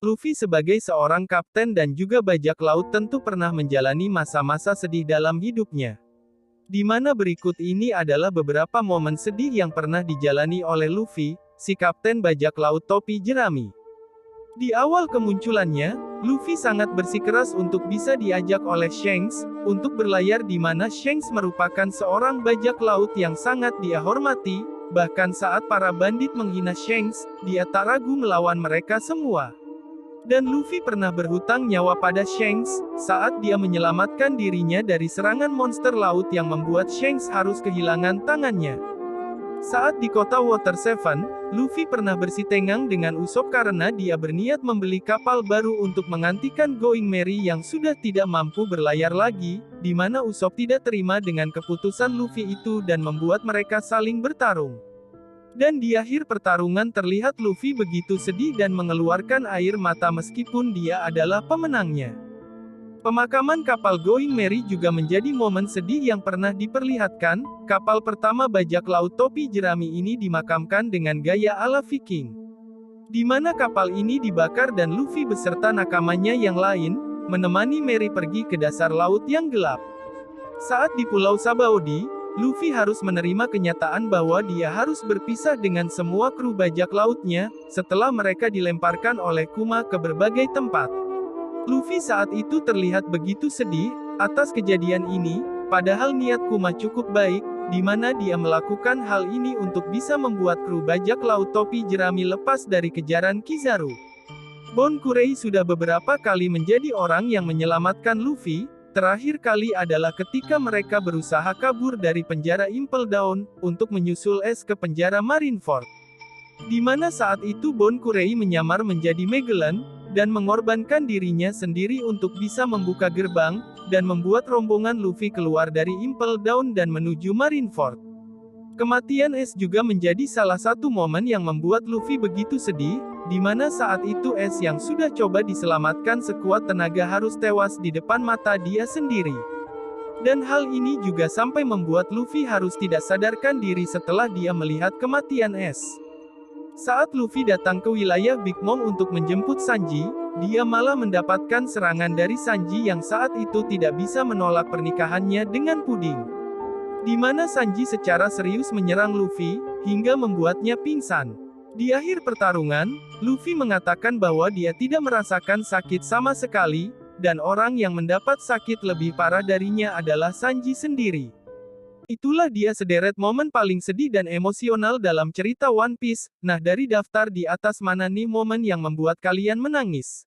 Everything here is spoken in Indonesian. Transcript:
Luffy sebagai seorang kapten dan juga bajak laut tentu pernah menjalani masa-masa sedih dalam hidupnya. Di mana berikut ini adalah beberapa momen sedih yang pernah dijalani oleh Luffy, si kapten bajak laut topi jerami. Di awal kemunculannya, Luffy sangat bersikeras untuk bisa diajak oleh Shanks untuk berlayar di mana Shanks merupakan seorang bajak laut yang sangat dia hormati, bahkan saat para bandit menghina Shanks, dia tak ragu melawan mereka semua. Dan Luffy pernah berhutang nyawa pada Shanks, saat dia menyelamatkan dirinya dari serangan monster laut yang membuat Shanks harus kehilangan tangannya. Saat di kota Water Seven, Luffy pernah bersitengang dengan Usopp karena dia berniat membeli kapal baru untuk menggantikan Going Merry yang sudah tidak mampu berlayar lagi, di mana Usopp tidak terima dengan keputusan Luffy itu dan membuat mereka saling bertarung. Dan di akhir pertarungan terlihat Luffy begitu sedih dan mengeluarkan air mata meskipun dia adalah pemenangnya. Pemakaman kapal Going Merry juga menjadi momen sedih yang pernah diperlihatkan. Kapal pertama bajak laut topi jerami ini dimakamkan dengan gaya ala Viking. Di mana kapal ini dibakar dan Luffy beserta nakamannya yang lain, menemani Merry pergi ke dasar laut yang gelap. Saat di Pulau Sabaody, Luffy harus menerima kenyataan bahwa dia harus berpisah dengan semua kru bajak lautnya, setelah mereka dilemparkan oleh Kuma ke berbagai tempat. Luffy saat itu terlihat begitu sedih atas kejadian ini, padahal niat Kuma cukup baik, di mana dia melakukan hal ini untuk bisa membuat kru bajak laut topi jerami lepas dari kejaran Kizaru. Bon Kurei sudah beberapa kali menjadi orang yang menyelamatkan Luffy, terakhir kali adalah ketika mereka berusaha kabur dari penjara Impel Down, untuk menyusul Ace ke penjara Marineford. Di mana saat itu Bon Kurei menyamar menjadi Magellan, dan mengorbankan dirinya sendiri untuk bisa membuka gerbang, dan membuat rombongan Luffy keluar dari Impel Down dan menuju Marineford. Kematian Ace juga menjadi salah satu momen yang membuat Luffy begitu sedih, di mana saat itu Ace yang sudah coba diselamatkan sekuat tenaga harus tewas di depan mata dia sendiri. Dan hal ini juga sampai membuat Luffy harus tidak sadarkan diri setelah dia melihat kematian Ace. Saat Luffy datang ke wilayah Big Mom untuk menjemput Sanji, dia malah mendapatkan serangan dari Sanji yang saat itu tidak bisa menolak pernikahannya dengan Puding. Di mana Sanji secara serius menyerang Luffy, hingga membuatnya pingsan. Di akhir pertarungan, Luffy mengatakan bahwa dia tidak merasakan sakit sama sekali, dan orang yang mendapat sakit lebih parah darinya adalah Sanji sendiri. Itulah dia sederet momen paling sedih dan emosional dalam cerita One Piece. Nah, dari daftar di atas mana nih momen yang membuat kalian menangis?